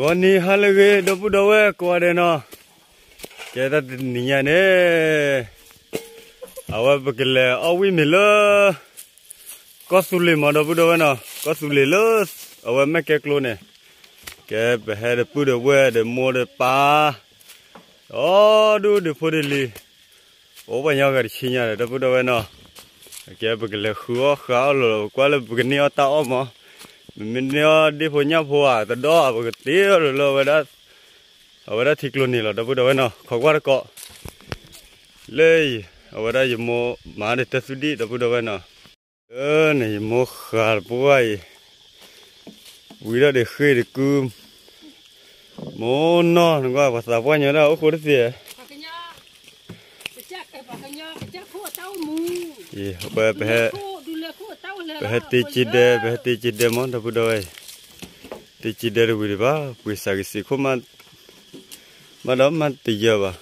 วันนี้ฮัลโหลเกดับดับกว่าเดนะแกตัดนี่เนี่ยเอาไว้ไปกินเลยเอาวิ่งเลยก็สุริมาดับดับนะก็สุริเลยเอาไว้ไม่แกกลัวเนี่ยแกไปให้เด็กพูดเด็กเว้เด็กมัวเด็กป้าอ๋อดูเด็กพูดเลยโอ้ไปยังกันชิญญาเด็กพูดเด็กนะแกไปกินเลยหัวข้าวเลยกว่าเลยไปกินเนื้อตาออกมาmình nhớ đi phố nhà phố à, tao đó bữa tí rồi ở đó thịt luôn nè là đâu đâu nào, khó quá đó cọ, lấy ở đó giờ mua má để tao đi đâu đâu nào, này mua khá bưởi, bưởi đó để khơi để cơm, mua nó nó qua sao qua nhớ đâu, có gì? Berhati cide mon dah budoi. Ti cide dah budi ba, puisa kisi ko man tiga ba.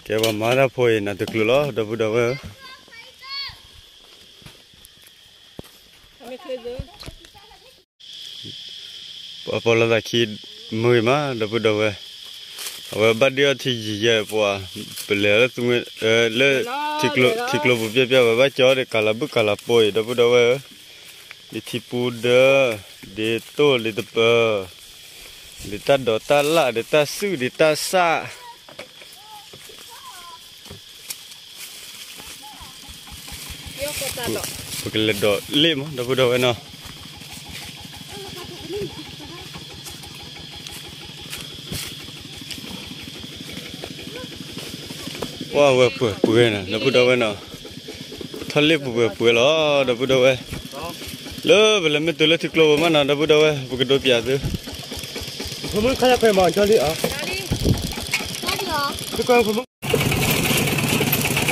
Kaya ba mana poi na tu keluar dah budoi. Apa lah tak kid mui ma dah budoi. Và bắt đi thì gì vậy qua bể tụi mình lấy thịt lô bùi bia và bắt chó để cả là bức cả là bồi đâu đâu vậy để thịt bùi đỡ để tô để tập để ta đổ ta lạ để ta sư để ta sa cái là đổ lim đâu đâu vậy nào wow bùi nè đâu đâu nào thằng lép bùi lo đâu đâu lỡ về làm mấy thứ lỡ thịt lô mà nào đâu đâu bùi cái đôi bia chứ không muốn khai cái món cho đi à cái con không muốn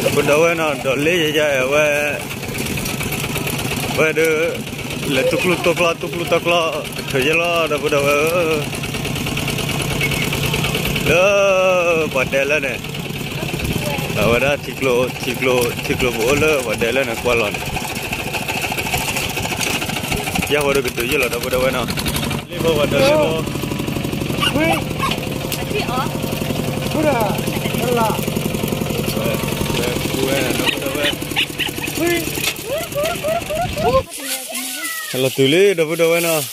đâu đâu nào đâu lấy vậy về đưa lấy tục lo thời gian lo đâu đâu lỡ bắt đèn lên nè ở đó thịt lô bố lơ và để lên là qua lòn giá vào được tự nhiên là đâu nào đi vô vào đây vô là tự lý đâu nào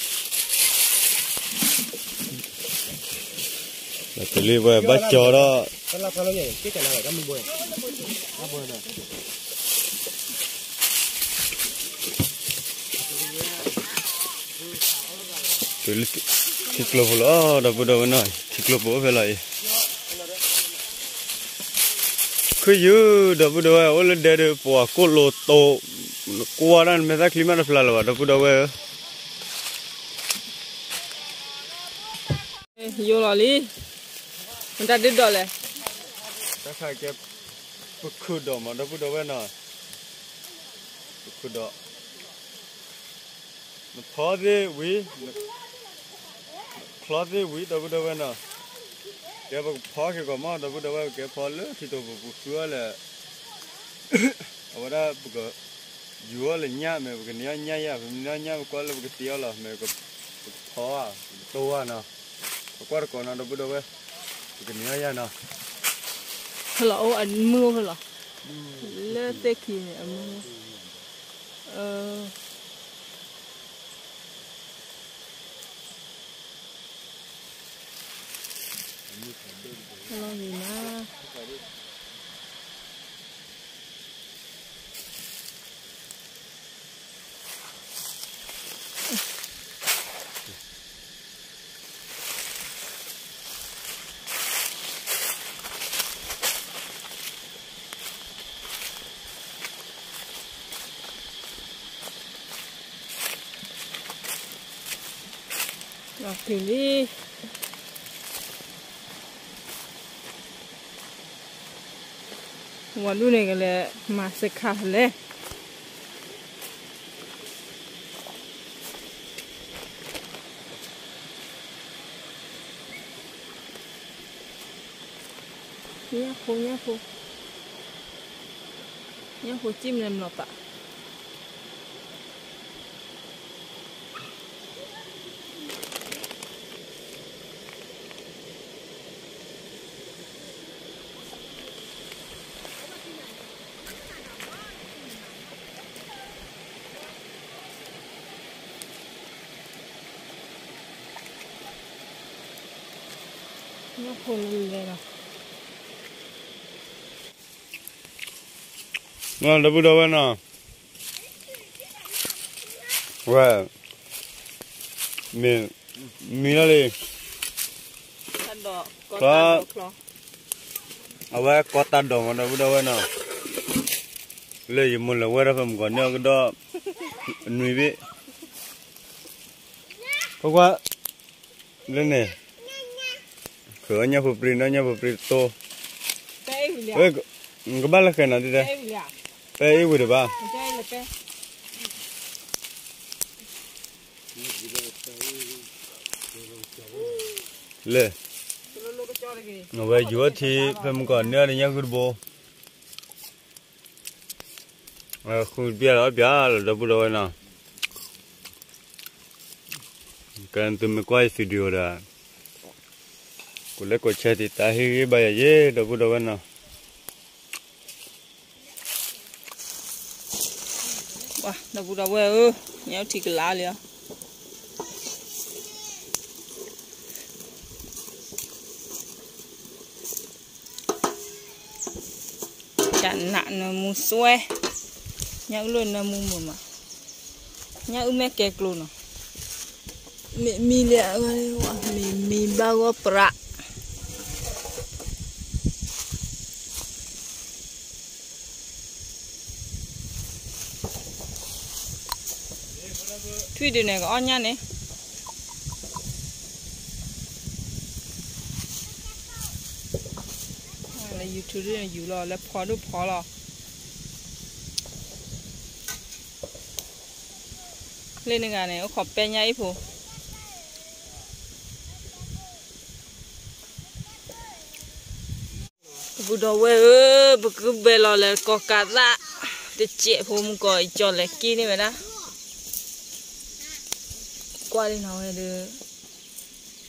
là tự lý về bắt chó đó kalau ya, kita nak kami boleh. Apa nak? Thịt lô bò đâu đâu nói, thịt lô bò về lại. Cứ như đâu đâu ở lên đây được bò cô lô tô, qua đó mình ta clima nó phá là đâu đâu vậy? Yo lali, mình ta đi đâu vậy? Ta khai cái bức khử đỏ mà đâu vậy nào bức khử đỏ nó phá đi quý đâu vậy nào cái bức phá cái con mà đâu vậy cái phá lứa thì tôi bức khử là ở đó bức dừa là nhá mày bức nhá qua là bức tiêu là mày bức phá to nào qua còn nào đâu vậy bức nhá nào Hello, anh mưa hả? Lê tê kì anh mưa. Hello gì na? Rồi thì điวันดูเนี่ยก็เลยมาสึกขาเลยเนี่ยพู nhớ hồ chim làm lọt ạ nhớ hồ lùi đây nào ngon đâu đâu nào wow mình là gì có có tan đỏ mà đâu đâu nào lấy một là quay ra phẩm còn nhau cái đó nuôi bị có quá lên này cửa nhà phụ prin đó nhà phụ prin to ơi có bao là cái nào đi đây pe yêu được ba le nó về chúa thì phải một con nữa để nhau cứ bò không biết là đâu đâu nào cần tụi mình quay video đó cô lấy cô chơi thì ta hi bây giờ đâu đâu nào wow đâu đâu ơi nhau thì cái lá liền chẳng nạn là mua xoe nhau luôn là mua mà nhau mẹ kẹt luôn mi lẹ mi bao góp bạ thui điều này có on nha này là YouTube này dụ là phò đúc phò là lên cái này nó khọp pe nhảy phụ bữa đó về bữa cứ về là có cá ra để chế phụ một cái cho lại kia này vậy đó qua đi nào được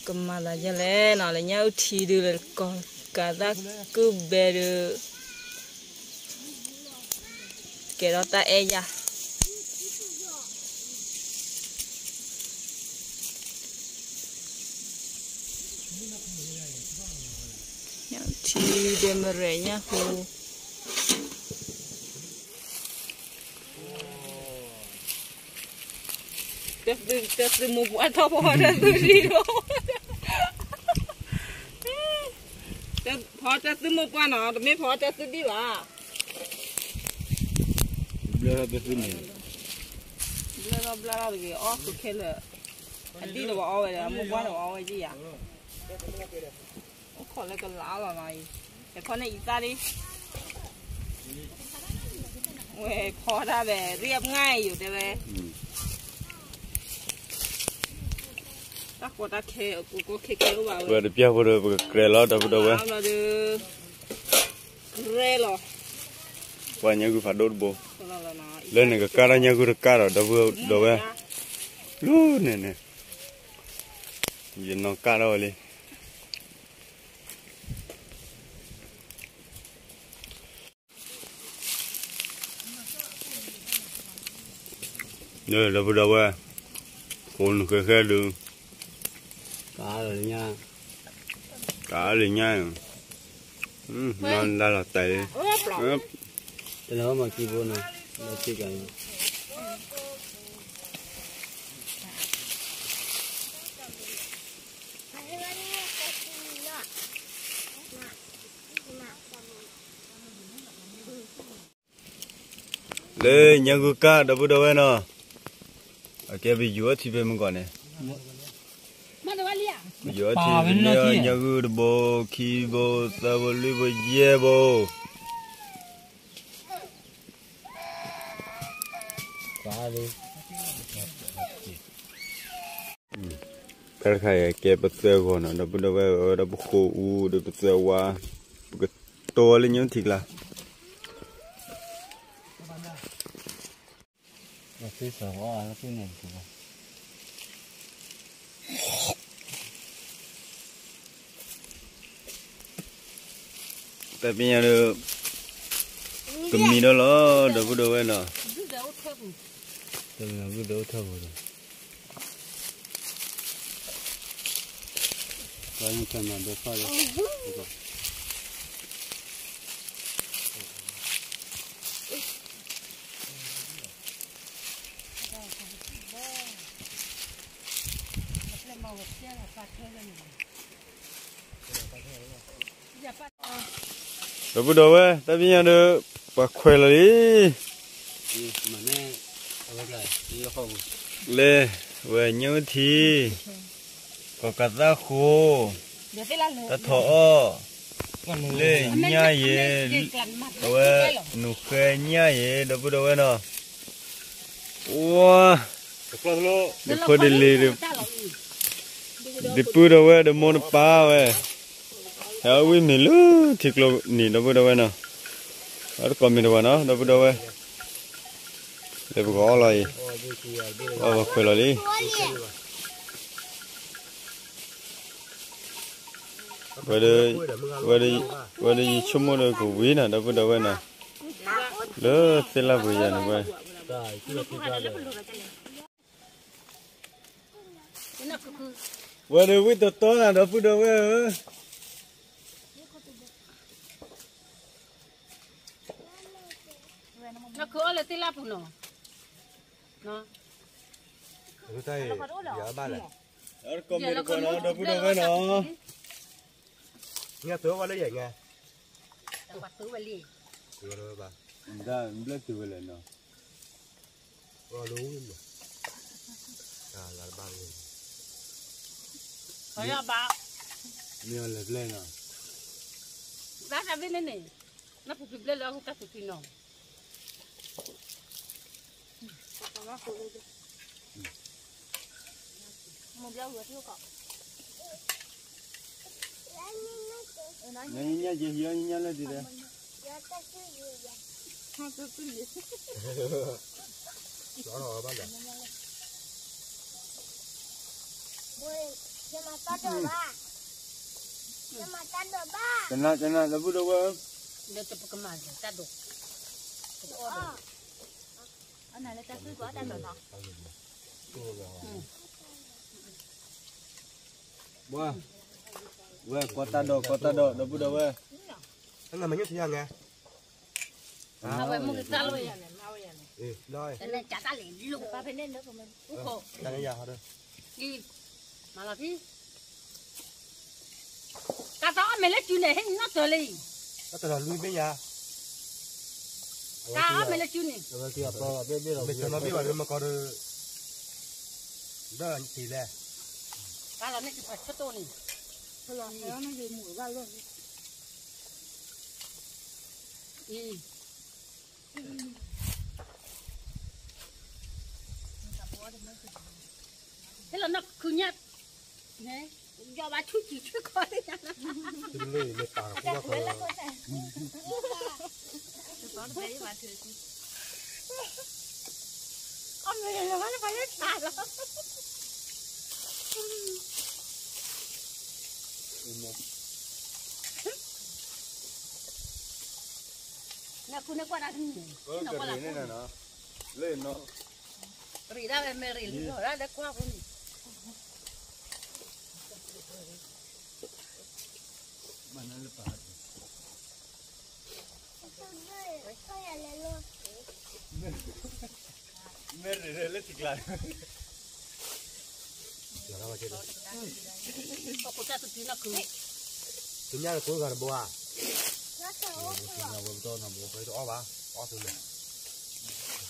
cầm mà là giờ lẽ nào là nhau thì được là còn cả ta cứ về được cái đó ta e ra nhau thì để mà rẻ nha cô từ một quả thóc hoa ra từ gì đó phó cho từ một quả nó mấy phó cho từ đi vào bla bla cái ó cứ kêu là anh đi đâu vào vậy là một quả đâu vào vậy gì à khó lấy cái lá là này để con này ra đi ôi phó ra về riệp ngayอยู่đây về các cô ta kêu cô kêu vào vừa được chưa vừa được kề lo đâu đâu vậy là được kề lo và nhà cứ phải đốt bò lên này cái cá ra nhà cứ được cá rồi đâu vừa đâu vậy luôn này nè giờ nó cá đâu đi rồi đâu đâu vậy con cái khe đường cá rồi nha ngon ra là tệ cái đó mà chi vô này nó chi cái Lê nhà cứ cá đâu đâu vậy nó cái bị dúa thì về mình còn này dúa thì nhà cứ bò khi bò tao bò lưỡi bò dê bò cá đi cái này cái bát sêu của nó đâu đâu vậy đâu khô u đâu bát sêu qua cái to lên những thịt là nó phía sau quá nó phía này thì tại vì nhà được cầm mì đó lo đâu có đâu ấy nè tôi là cứ đỡ thâu rồi bao nhiêu tiền mà được sao rồi đâu có đâu ấy tại vì nhà được bạc khỏe là đi mà nè ở đây này đi không lê về nhớ thì có cả da khô ta thọ lê nhá ye về nụ khe nhá ye đâu có đâu ấy nè wow được phơi đi lì được đi bự đâu ấy được mua được ba vậy hả quý mình lú thịt lô nỉ đâu có đâu ấy nè ở còn mình đâu có đâu ấy để gõ lại khơi lại đi về đây chung một đời của quý nè đâu có đâu ấy nè lỡ tên là vừa giờ nè vậy về đây quý tụt to là đâu có đâu ấy nó cửa là tê la phụ nó cái tay giờ ba này ở con mình còn nó đâu có đâu ấy nó nghe tướng qua lấy vậy nghe bắt tứ về liền rồi bà đã biết từ về nó đúng là ba người phải là ba nhiều lật lên à đã ra bên này nó phụ lên là không ta phụ nó một dao vừa thiếu cọ nhá gì nhá lên gì đấy đó rồi ba này chân là đâu có đâu ấy để chụp cái màn ta đục anh này là ta cứ quá ta rồi nọ wow có ta đồ đâu có đâu ấy anh làm mấy thứ nghe à vậy một cái ta rồi rồi cái này chả ta liền lục ba phải nên nữa của mình khổ đang cái gì thôi đi mà là cái ta đó mày lấy chuyện này hết nó trở đi nó từ là lui bên nhà ta mày lấy chuyện này rồi kia to biết rồi mình cho nó biết mà có được đó thì là ta là nó chỉ phải cho tôi này thôi là nó gì mũi ra luôn đi thế là nó cứ nhát này do bà chút chỉ chút coi đấy nha lui để tao không có ông này là nó phải hết xả rồi nè cô này qua đây nó qua đây nó lên nó rỉ ra về mẹ rỉ rồi ra để qua cái gì mà nó là phải mẹ rỉ lên thịt lại có cô ta tự tin là cứ chúng nhà là cố gắng bùa chúng nhà bùa to là bùa phải to ba to từ này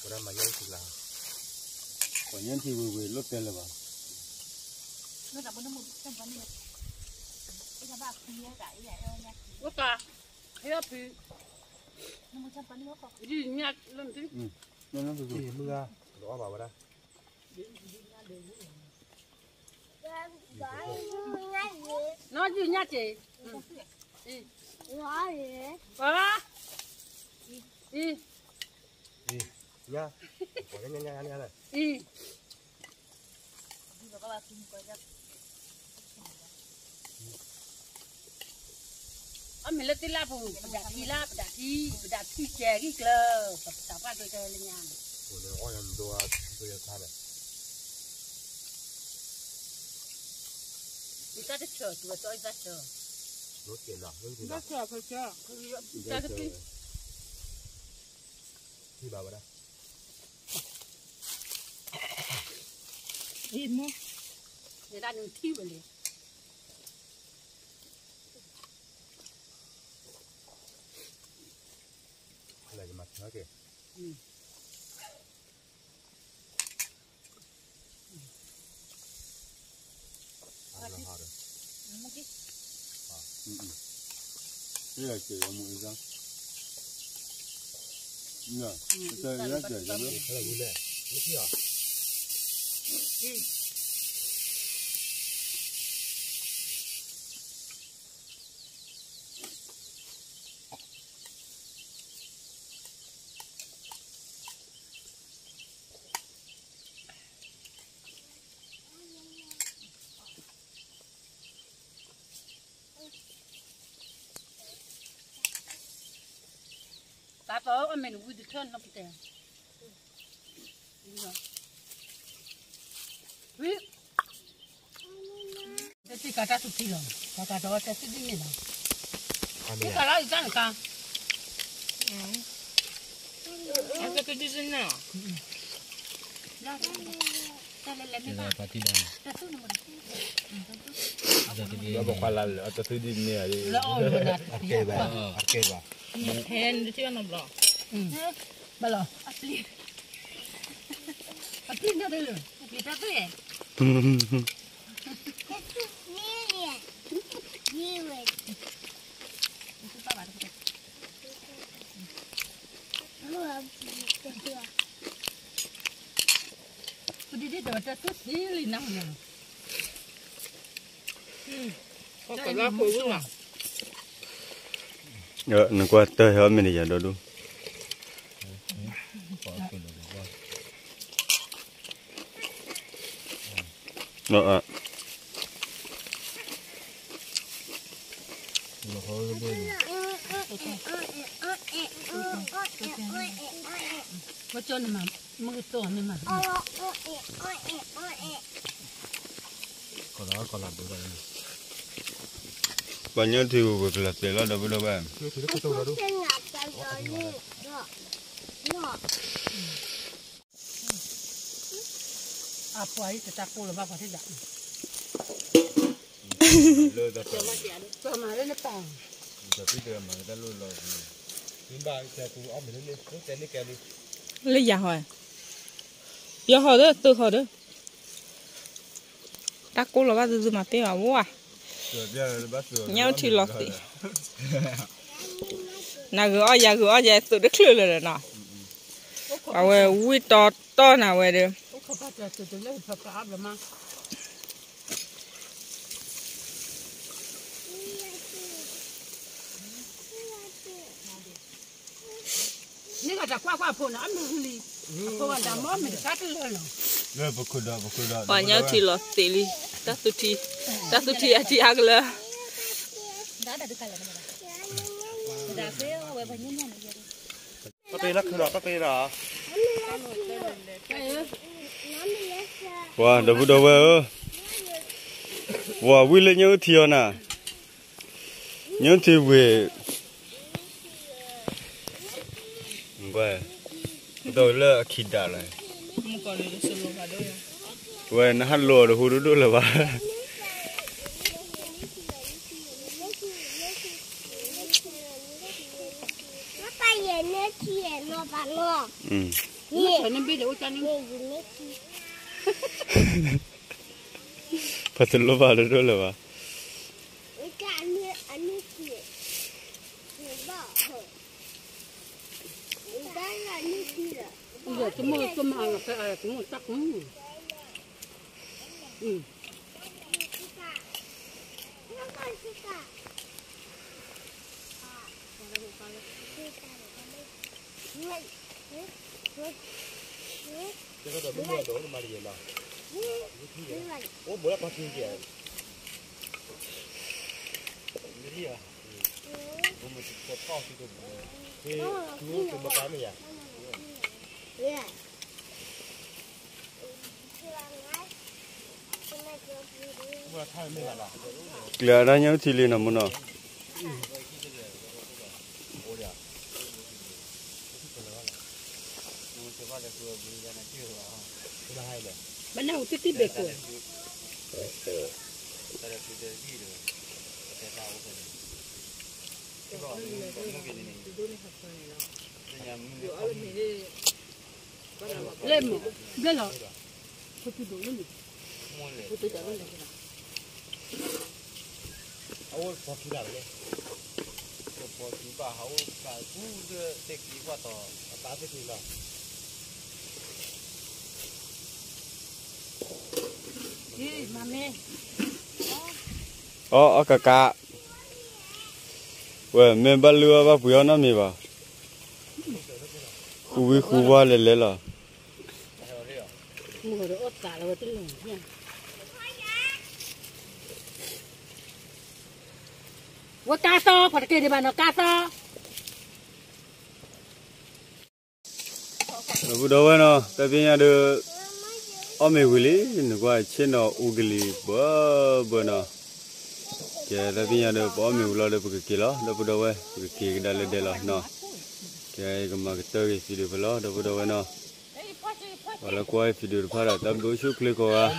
có đang mà nhớ thì là quả nhân thì vừa lót tên là bảo nó đã muốn nó một trăm vấn đề cái nhà bà kia cái vậy nha ủa cả thế là thì nó một trăm vấn đề không gì nha lần thứ nó gì mưa đó vào đây nó gì nha chị ba đi nha quả nha này mình lấy tiền la bùng đặt thi chè cái cờ tập ba tôi chơi lên nhà 오늘 어연도 그래 타네 이따 쳐 누가 또 이따 쳐 놓겠나 여기 이따 쳐 그렇죠 이따 그때 이 봐봐라 이뭐 내가 좀 튀어버려 하나 좀 맞춰게 đây là kiểu một răng nhở đây là kiểu gì đó 하나 울래 어디야 bà bảo ông mình vui được hơn không tiền biết cái gì cả ta tụt đi rồi cả đó ta tụt đi rồi cái cả đó gì cả Anh có cái gì thế nào? nó bỏ qua là ở thứ đi nè đi arke ba Hen chứ nó bỏ. bà lo apli nó đây rồi apli ta thôi đi đâu ta tụt đi lên năm rồi Có cả lá khối luôn à? nó qua tới hơn mình giờ đâu đúng nó có cho nên mà cái tổ nên mà còn làm được rồi bao nhiêu thì việc là tiền là đâu biết đâu bạn cái tôi đó đúng à phải thì ta cô là ba phải thế đấy cho mà lên nó tàng giờ bây giờ mà người ta luôn rồi đến ba xe cùng ôm mình lên lúc tên đi kèm đi Lấy giả hỏi. Giờ hỏi đó, từ hỏi đó. Ta cô là bao giờ mà tiêu à mua à? Nhau thì lọt tí. Nào gửi giờ tụi đất lừa rồi nè. À về uy to nào về được. không phải là từ lấy phải cả rồi màนี่ก็จะคว้าพวกนั้นมันเลยพวกนั้นดำมันไม่กัดเลยหรอ เลยบุกดา Và nhau thì lọt tí đi. Ta tụi thi à chị ăn là. bắt tay lắc rồi bắt tay rồi wow đâu biết đâu vậy wow vui lên nhau thì à nhau thì về vậy tôi là khi đã lại vậy nó ăn lúa rồi hú đu là vậy nên biết được cho nên phải tự lo vào được là vậy giờ cái mưa là cái mưa chắc 这个都没有多，他妈的了。我不要把听见。没有。我们这套这个猪怎么干的呀？我看没完了。来了娘提里那么呢？Bên nào tí tí bể cổ. Lên mà, lên rồi. Thôi tôi đổ lên đi. Thôi tôi trả lên đi. Ôi, có khi nào đấy? Có khi bà hậu bà cú cái tết ký qua tỏ, bà tết ký nào? Đi mà mẹ. cả vậy mình bắt lừa bắt bướm nó mi vào khu qua lên là Mua đồ ớt cả là tính lủng nha. Ủa cá so, phải kê đi bà nó cá so. bữa đâu nó tại vì nhà được ở mấy người nó qua trên nó ugly bữa nó cái tại vì nhà được bỏ mấy người được cái kia đó bữa đâu cái kia đã lên đây là nó cái mà cái tơ cái gì được đó bữa đâu nó và là quay video phát ra tầm đối chút click qua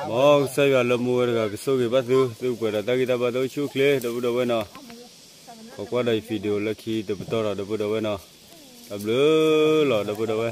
mà xây vào lâm mua cái số cái bắt giữ của ta kita bắt đối chút click bữa đâu nó qua đây video là khi từ to là bữa đâu nó tập lứa là bữa đâu